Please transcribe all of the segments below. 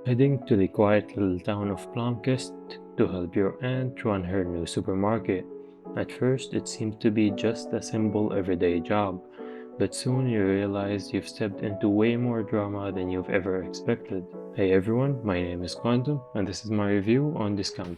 Heading to the quiet little town of Blomkist to help your aunt run her new supermarket. At first, it seemed to be just a simple everyday job, but soon you realize you've stepped into way more drama than you've ever expected. Hey everyone, my name is Quantum, and this is my review on Discounting.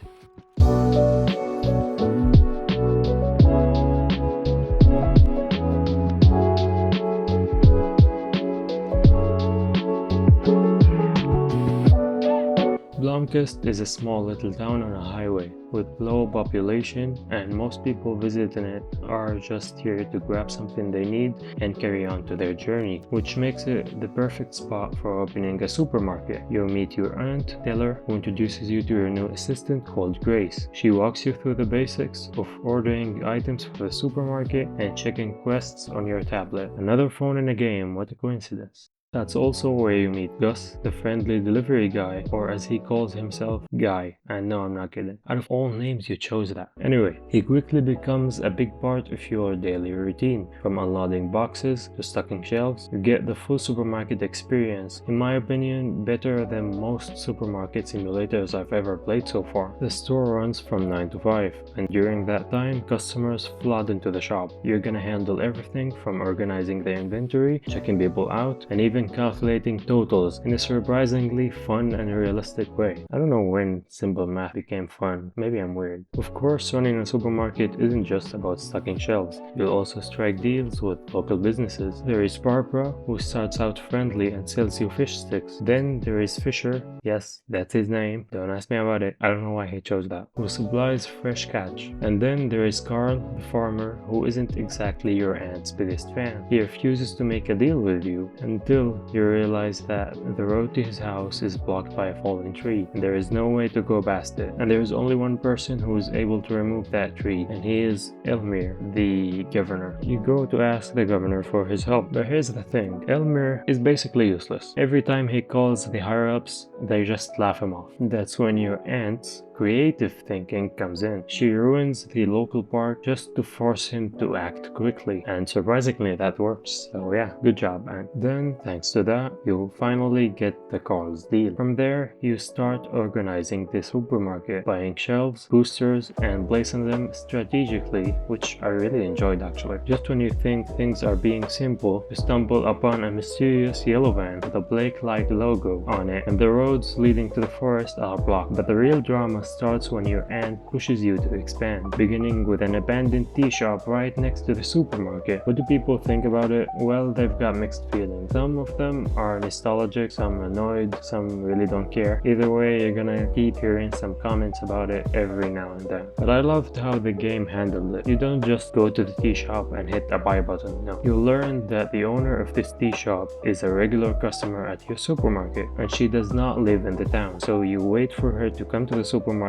Blomkist is a small little town on a highway with low population, and most people visiting it are just here to grab something they need and carry on to their journey, which makes it the perfect spot for opening a supermarket. You'll meet your aunt, Taylor, who introduces you to your new assistant called Grace. She walks you through the basics of ordering items for the supermarket and checking quests on your tablet. Another phone in a game, what a coincidence. That's also where you meet Gus, the friendly delivery guy, or as he calls himself, Guy. And no, I'm not kidding. Out of all names, you chose that. Anyway, he quickly becomes a big part of your daily routine. From unloading boxes to stocking shelves, you get the full supermarket experience. In my opinion, better than most supermarket simulators I've ever played so far. The store runs from 9 to 5, and during that time, customers flood into the shop. You're gonna handle everything from organizing the inventory, checking people out, and even calculating totals in a surprisingly fun and realistic way. I don't know when simple math became fun, maybe I'm weird. Of course, running a supermarket isn't just about stocking shelves. You'll also strike deals with local businesses. There is Barbara, who starts out friendly and sells you fish sticks. Then there is Fisher, yes, that's his name, don't ask me about it, I don't know why he chose that, who supplies fresh catch. And then there is Carl, the farmer, who isn't exactly your aunt's biggest fan. He refuses to make a deal with you until you realize that the road to his house is blocked by a fallen tree, and there is no way to go past it. And there is only one person who is able to remove that tree, and he is Elmir, the governor. You go to ask the governor for his help, but here's the thing, Elmir is basically useless. Every time he calls the higher-ups, they just laugh him off. That's when your aunt's creative thinking comes in. She ruins the local park just to force him to act quickly, and surprisingly that works. So yeah, good job, aunt. Then, thanks to that, you'll finally get the Carl's deal. From there, you start organizing the supermarket, buying shelves, boosters, and placing them strategically, which I really enjoyed actually. Just when you think things are being simple, you stumble upon a mysterious yellow van with a Blake-like logo on it, and the roads leading to the forest are blocked. But the real drama starts when your aunt pushes you to expand, beginning with an abandoned tea shop right next to the supermarket. What do people think about it? Well, they've got mixed feelings. Some of them are nostalgic, some annoyed, some really don't care. Either way, you're gonna keep hearing some comments about it every now and then. But I loved how the game handled it. You don't just go to the tea shop and hit a buy button, no. You learn that the owner of this tea shop is a regular customer at your supermarket, and she does not live in the town. So you wait for her to come to the supermarket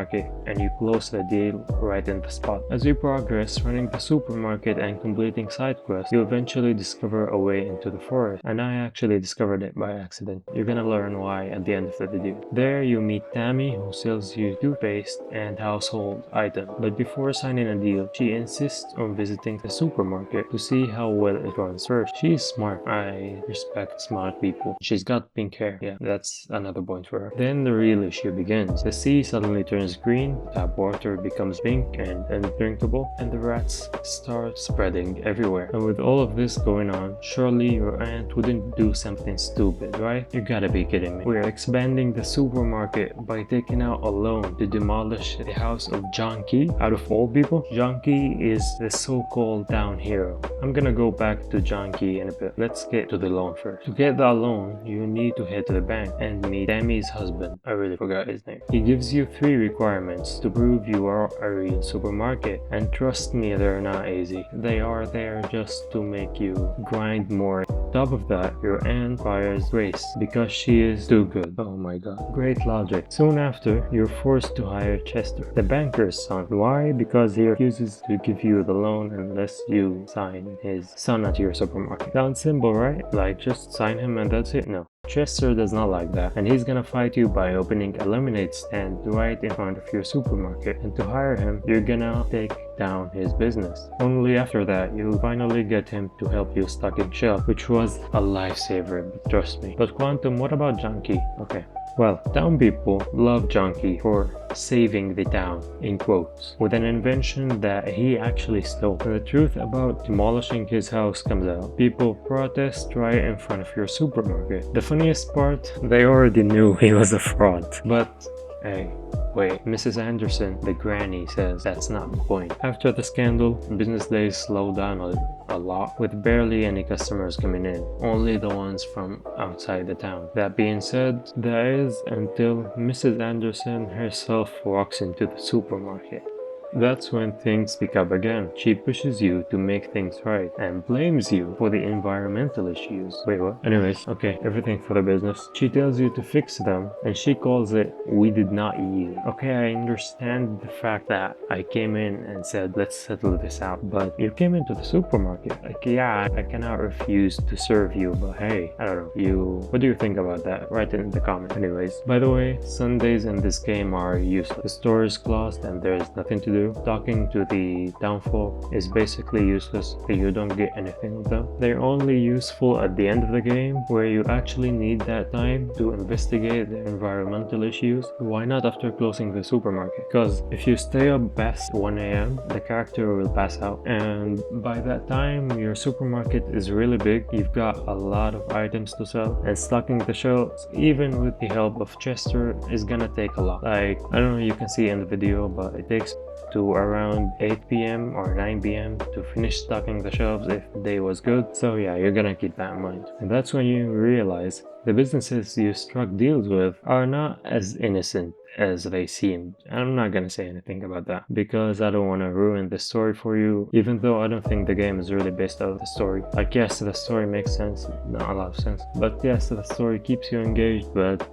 and you close the deal right in the spot. As you progress running the supermarket and completing side quests, you eventually discover a way into the forest, and I actually discovered it by accident. You're gonna learn why at the end of the video. There you meet Tammy, who sells you toothpaste and household items, but before signing a deal, she insists on visiting the supermarket to see how well it runs first. She is smart. I respect smart people. She's got pink hair. Yeah, that's another point for her. Then the real issue begins. The sea suddenly turns green, tap water becomes pink and undrinkable, and the rats start spreading everywhere. And with all of this going on, surely your aunt wouldn't do something stupid, right? You gotta be kidding me. We're expanding the supermarket by taking out a loan to demolish the house of John Key. Out of all people, John Key is the so-called town hero. I'm gonna go back to John Key in a bit. Let's get to the loan first. To get that loan, you need to head to the bank and meet Tammy's husband. I really forgot his name. He gives you 3 requirements to prove you are a real supermarket, and trust me, they're not easy. They are there just to make you grind more. On top of that, your aunt fires Grace because she is too good. Oh my god. Great logic. Soon after, you're forced to hire Chester, the banker's son. Why? Because he refuses to give you the loan unless you sign his son at your supermarket. Sounds simple, right? Like just sign him and that's it? No. Chester does not like that, and he's gonna fight you by opening a lemonade stand right in front of your supermarket. And to hire him, you're gonna take down his business. Only after that, you'll finally get him to help you stocking shelf, which was a lifesaver, trust me. But Quantum, what about Junkie? Okay, Well, town people love Junkie for saving the town, in quotes, with an invention that he actually stole. When the truth about demolishing his house comes out, people protest right in front of your supermarket. The funniest part, they already knew he was a fraud. But hey, wait, Mrs. Anderson, the granny, says that's not the point. After the scandal, business days slowed down a lot, with barely any customers coming in, only the ones from outside the town. That being said, that is until Mrs. Anderson herself walks into the supermarket. That's when things pick up again. She pushes you to make things right and blames you for the environmental issues. Wait, what? Anyways, okay, everything for the business. She tells you to fix them and she calls it "we did not yield." Okay, I understand the fact that I came in and said let's settle this out, but you came into the supermarket. Like, yeah, I cannot refuse to serve you, but hey, I don't know. What do you think about that? Write it in the comments. Anyways, by the way, Sundays in this game are useless. The store is closed and there's nothing to do. Talking to the townfolk is basically useless. You don't get anything with them. They're only useful at the end of the game where you actually need that time to investigate the environmental issues. Why not after closing the supermarket? Because if you stay up past 1 a.m., the character will pass out, and by that time your supermarket is really big. You've got a lot of items to sell, and stocking the shelves, even with the help of Chester, is gonna take a lot. Like, I don't know, you can see in the video, but it takes to around 8 p.m. or 9 p.m. to finish stocking the shelves if the day was good. So yeah, you're gonna keep that in mind. And that's when you realize the businesses you struck deals with are not as innocent as they seemed. I'm not gonna say anything about that because I don't want to ruin the story for you, even though I don't think the game is really based off the story. Like, yes, the story makes sense, not a lot of sense, but yes, the story keeps you engaged, but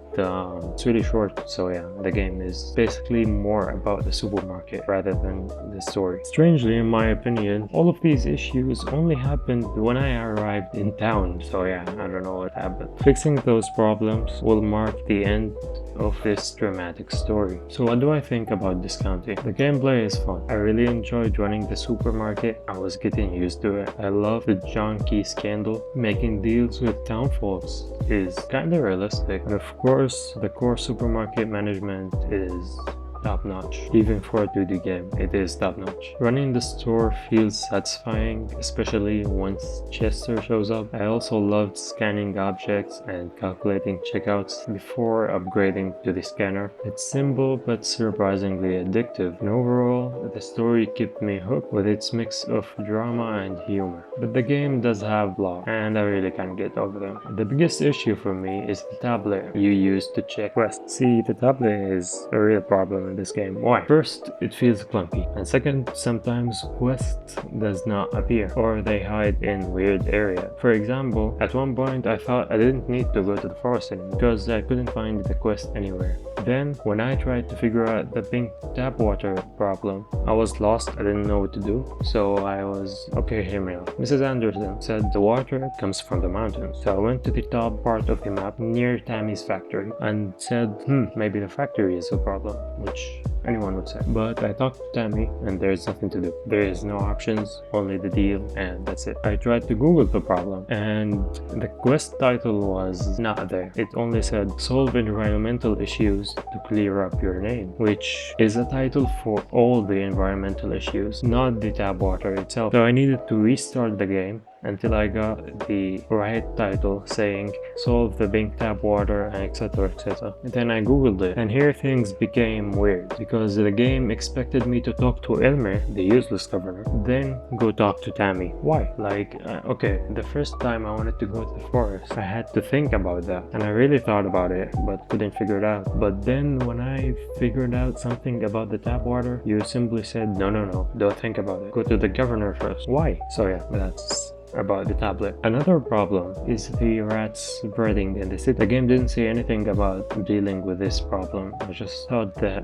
it's really short. So yeah, the game is basically more about the supermarket rather than the story. Strangely, in my opinion, all of these issues only happened when I arrived in town. So yeah, I don't know what happened. Fixing those problems will mark the end of this dramatic story. So what do I think about discounting? The gameplay is fun. I really enjoyed running the supermarket. I was getting used to it. I love the Junkie scandal. Making deals with town folks is kinda realistic. And of course, the core supermarket management is top-notch. Even for a 2D game, it is top-notch. Running the store feels satisfying, especially once Chester shows up. I also loved scanning objects and calculating checkouts before upgrading to the scanner. It's simple but surprisingly addictive, and overall, the story kept me hooked with its mix of drama and humor. But the game does have flaws, and I really can't get over them. The biggest issue for me is the tablet you use to check quests. See, the tablet is a real problem in this game. Why? First, it feels clunky, and second, sometimes quests does not appear or they hide in weird area. For example, at one point I thought I didn't need to go to the forest anymore because I couldn't find the quest anywhere. Then, when I tried to figure out the pink tap water problem, I was lost. I didn't know what to do. So I was, okay, hear me out. Mrs. Anderson said the water comes from the mountains. So I went to the top part of the map near Tammy's factory and said, maybe the factory is a problem, which anyone would say. But I talked to Tammy and there's nothing to do. There is no options, only the deal, and that's it. I tried to Google the problem and the quest title was not there. It only said solve environmental issues to clear up your name, which is a title for all the environmental issues, not the tap water itself. So I needed to restart the game until I got the right title saying solve the pink tap water and etc, etc. And then I googled it, and here things became weird because the game expected me to talk to Elmer, the useless governor, then go talk to Tammy. Why? Like, okay, the first time I wanted to go to the forest, I had to think about that, and I really thought about it but couldn't figure it out. But then when I figured out something about the tap water, you simply said no, don't think about it, go to the governor first. Why? So yeah, that's about the tablet. Another problem is the rats spreading in the city. The game didn't say anything about dealing with this problem. I just thought that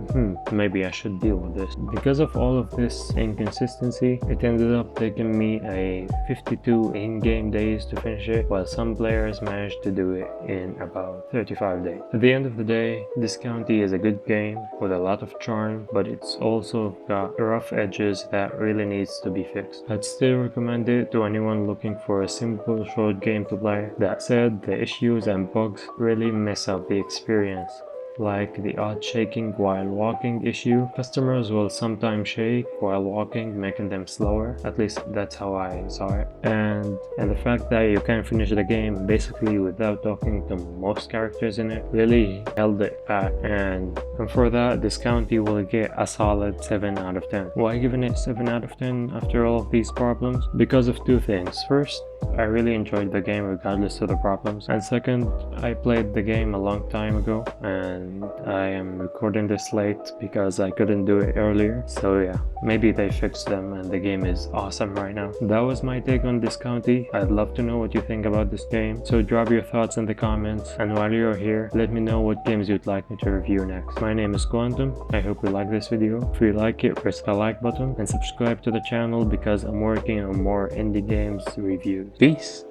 maybe I should deal with this. Because of all of this inconsistency, it ended up taking me a 52 in-game days to finish it, while some players managed to do it in about 35 days. At the end of the day, this County is a good game with a lot of charm, but it's also got rough edges that really needs to be fixed. I'd still recommend it to anyone looking looking for a simple short game to play. That said, the issues and bugs really mess up the experience. Like the odd shaking while walking issue. Customers will sometimes shake while walking, making them slower. At least that's how I saw it. And the fact that you can finish the game basically without talking to most characters in it really held it back. And for that, this county will get a solid 7 out of 10. Why giving it 7 out of 10 after all of these problems? Because of two things. First, I really enjoyed the game regardless of the problems, and second, I played the game a long time ago and I am recording this late because I couldn't do it earlier. So yeah, maybe they fixed them and the game is awesome right now. That was my take on this county. I'd love to know what you think about this game, so drop your thoughts in the comments, and while you're here, let me know what games you'd like me to review next. My name is Quantum. I hope you like this video. If you like it, press the like button and subscribe to the channel because I'm working on more indie games reviews. Peace!